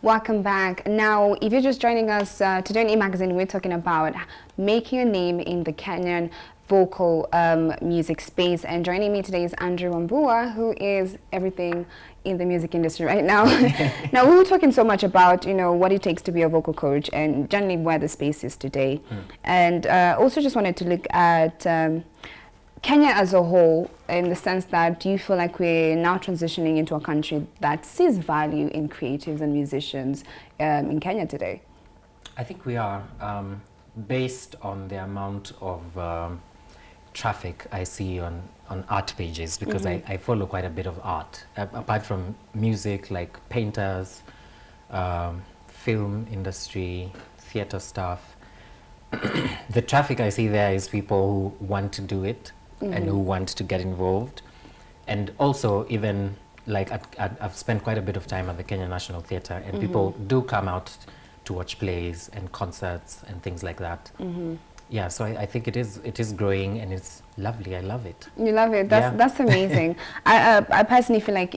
Welcome back. Now, if you're just joining us today on E-Magazine, we're talking about making a name in the Kenyan vocal music space. And joining me today is Andrew Wambua, who is everything in the music industry right now. Now, we were talking so much about, what it takes to be a vocal coach and generally where the space is today. And also just wanted to look at Kenya as a whole, in the sense that, do you feel like we're now transitioning into a country that sees value in creatives and musicians in Kenya today? I think we are, based on the amount of traffic I see on art pages, because I follow quite a bit of art, apart from music, like painters, film industry, theater stuff. The traffic I see there is people who want to do it and who want to get involved. And also, even like I've spent quite a bit of time at the Kenya National Theatre, and people do come out to watch plays and concerts and things like that. Yeah, so I think it is growing, and it's lovely. I love it. You love it. That's amazing. I personally feel like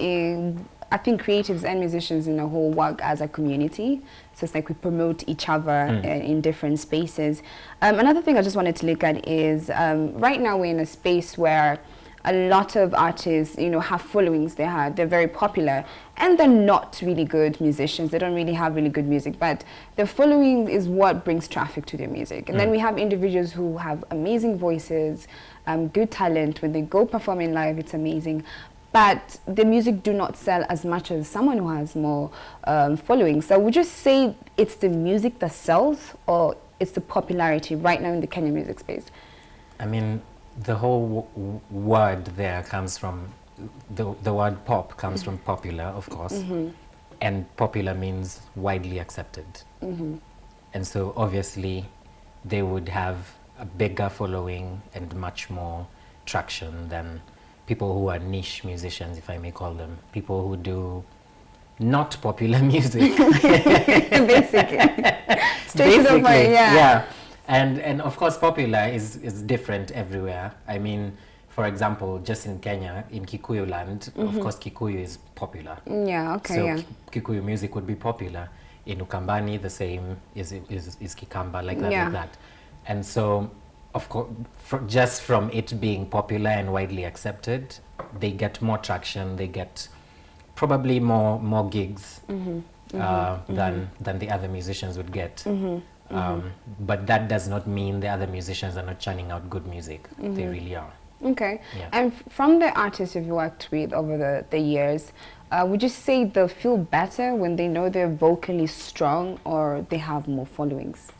I think creatives and musicians in a whole work as a community. So it's like we promote each other in different spaces. Another thing I just wanted to look at is right now we're in a space where a lot of artists, have followings. They're very popular, and they're not really good musicians. They don't really have really good music, but their following is what brings traffic to their music. And then we have individuals who have amazing voices, good talent. When they go performing live, it's amazing. But the music do not sell as much as someone who has more following. So would you say it's the music that sells, or it's the popularity right now in the Kenyan music space? I mean, the whole word there comes from, the word pop comes from popular, of course. And popular means widely accepted. And so obviously they would have a bigger following and much more traction than people who are niche musicians, if I may call them, people who do not popular music. Basically. Straight to the point, yeah. And of course, popular is different everywhere. I mean, for example, just in Kenya, in Kikuyu land, of course, Kikuyu is popular. Yeah, okay, so Kikuyu music would be popular. In Ukambani, the same is Kikamba, like that, like that. And so, of course, just from it being popular and widely accepted, they get more traction. They get probably more gigs than the other musicians would get. But that does not mean the other musicians are not churning out good music. They really are. Okay. Yeah. And from the artists you've worked with over the years, would you say they'll feel better when they know they're vocally strong, or they have more followings?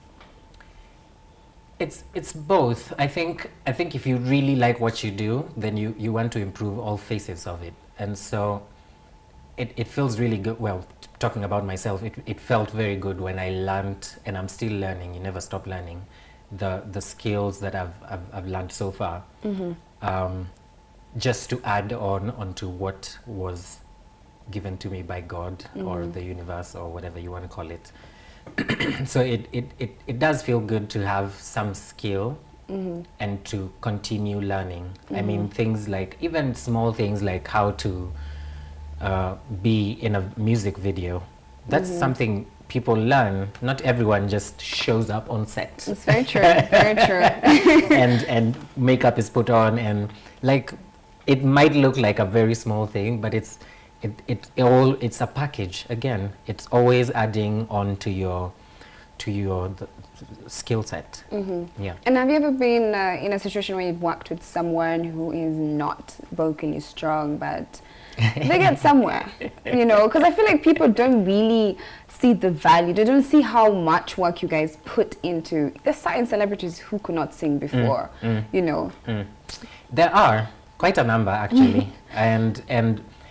It's both. I think if you really like what you do, then you want to improve all facets of it. And so it feels really good. Well, talking about myself, it felt very good when I learned, and I'm still learning, you never stop learning, the skills that I've learned so far, just to add onto what was given to me by God or the universe or whatever you want to call it. So it does feel good to have some skill and to continue learning. I mean, things like, even small things like how to be in a music video. That's something people learn. Not everyone just shows up on set. It's very true, very true. and makeup is put on, and like, it might look like a very small thing, but it's a package. Again, it's always adding on to your skill set. Yeah. And have you ever been in a situation where you've worked with someone who is not vocally strong, but they get somewhere, because I feel like people don't really see the value. They don't see how much work you guys put into. There's certain celebrities who could not sing before, There are quite a number, actually. and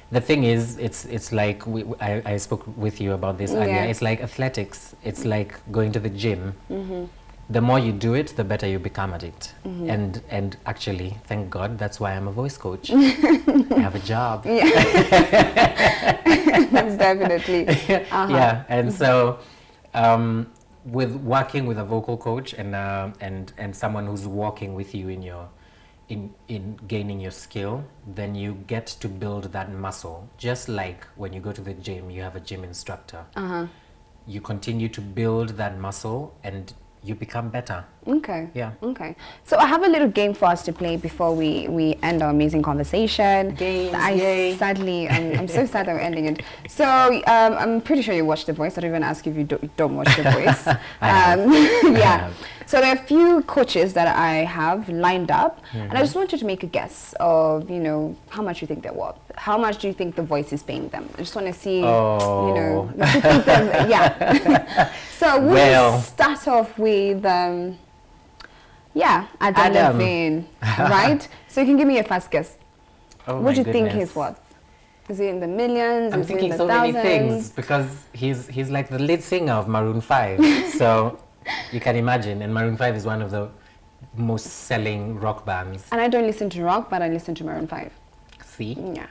the thing is, it's like, I spoke with you about this earlier. It's like athletics. It's like going to the gym. The more you do it, the better you become at it. And actually, thank God, that's why I'm a voice coach. I have a job. That's definitely. Yeah, and so with working with a vocal coach and someone who's walking with you in gaining your skill, then you get to build that muscle. Just like when you go to the gym, you have a gym instructor. you continue to build that muscle and you become better. Okay. Yeah. Okay. So I have a little game for us to play before we end our amazing conversation. Games, yay. Sadly, I'm so sad that we're ending it. So I'm pretty sure you watched The Voice. I don't even ask if you don't watch The Voice. Yeah. So there are a few coaches that I have lined up, and I just want you to make a guess of, you know, how much you think they're worth. How much do you think The Voice is paying them? I just want to see, you know, what you think them, yeah. So we'll start off with, Adam Levine, right? So you can give me a fast guess. What do you think he's worth? Is he in the millions? I'm thinking so many things because he's like the lead singer of Maroon 5. So you can imagine, and Maroon 5 is one of the most selling rock bands. And I don't listen to rock, but I listen to Maroon 5. See? Yeah.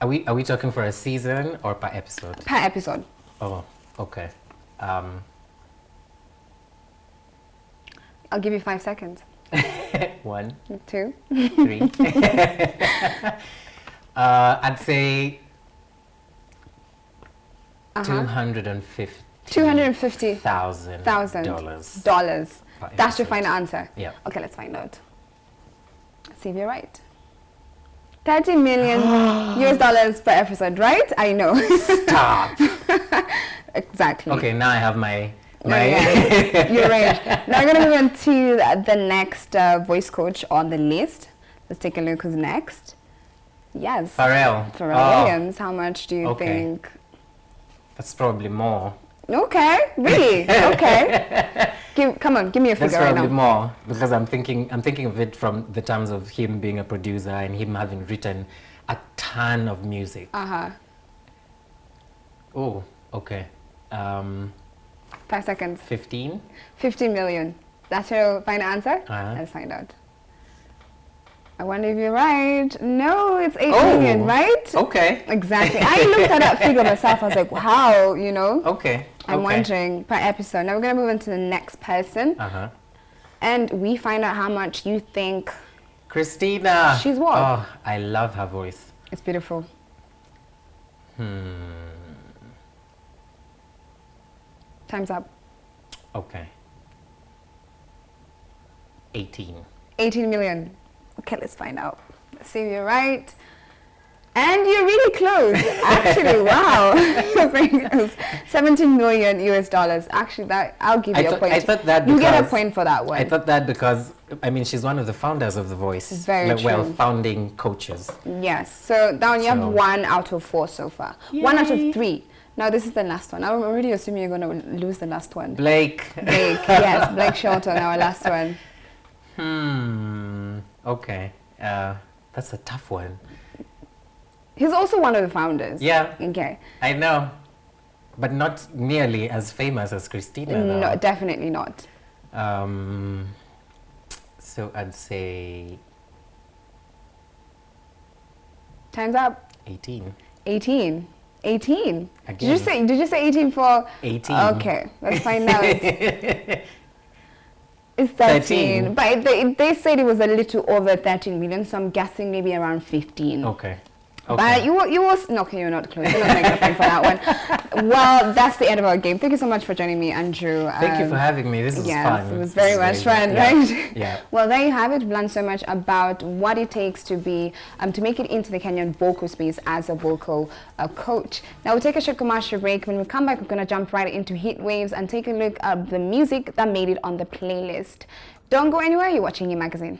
Are we talking for a season or per episode? Per episode. Oh, okay. I'll give you 5 seconds. 1, 2, 3. I'd say $250,000. Dollars. That's your final answer? Yeah. Okay, let's find out. See if you're right. 30 million US dollars per episode, right? I know. Stop. Exactly. Okay, now I have my You're right. Now we're going to move on to the next voice coach on the list. Let's take a look who's next. Yes. Pharrell Williams. How much do you think? That's probably more. Okay, really? Okay. Come on, give me a figure right now. That's probably more because I'm thinking of it from the terms of him being a producer and him having written a ton of music. Oh, okay. 5 seconds. 15 million. That's your final answer? Let's find out. I wonder if you're right. No, it's 8 million, right? Okay. Exactly. I looked at that figure myself. I was like, wow, you know. Okay. I'm wondering per episode. Now we're going to move on to the next person. And we find out how much you think Christina. She's what? Oh, I love her voice. It's beautiful. Time's up. Okay. 18 million. Okay, let's find out. Let's see if you're right. And you're really close. Actually, wow. 17 million US dollars. Actually, that I'll give you a point. I thought that you get a point for that one. I thought that because, I mean, she's one of the founders of The Voice. Very true. Well, founding coaches. Yes. So now you have 1 out of 4 so far. Yay. 1 out of 3. Now this is the last one. I'm already assuming you're going to lose the last one. Blake. Yes. Blake Shelton, our last one. Okay. That's a tough one. He's also one of the founders. Yeah. Okay. I know. But not nearly as famous as Christina, though. No, definitely not. So I'd say... Time's up. 18. 18. Again. Did you say 18 for... 18. Okay, let's find out. It's 13. But they said it was a little over 13 million, so I'm guessing maybe around 15. Okay. But you was no, okay, you're not close. You're not making a point for that one. Well, that's the end of our game. Thank you so much for joining me, Andrew. Thank you for having me. This was fun. It was very much fun, yeah. right? Yeah. Well, there you have it. We've learned so much about what it takes to be to make it into the Kenyan vocal space as a vocal coach. Now we'll take a short commercial break. When we come back, we're gonna jump right into Heat Waves and take a look at the music that made it on the playlist. Don't go anywhere. You're watching E! Magazine.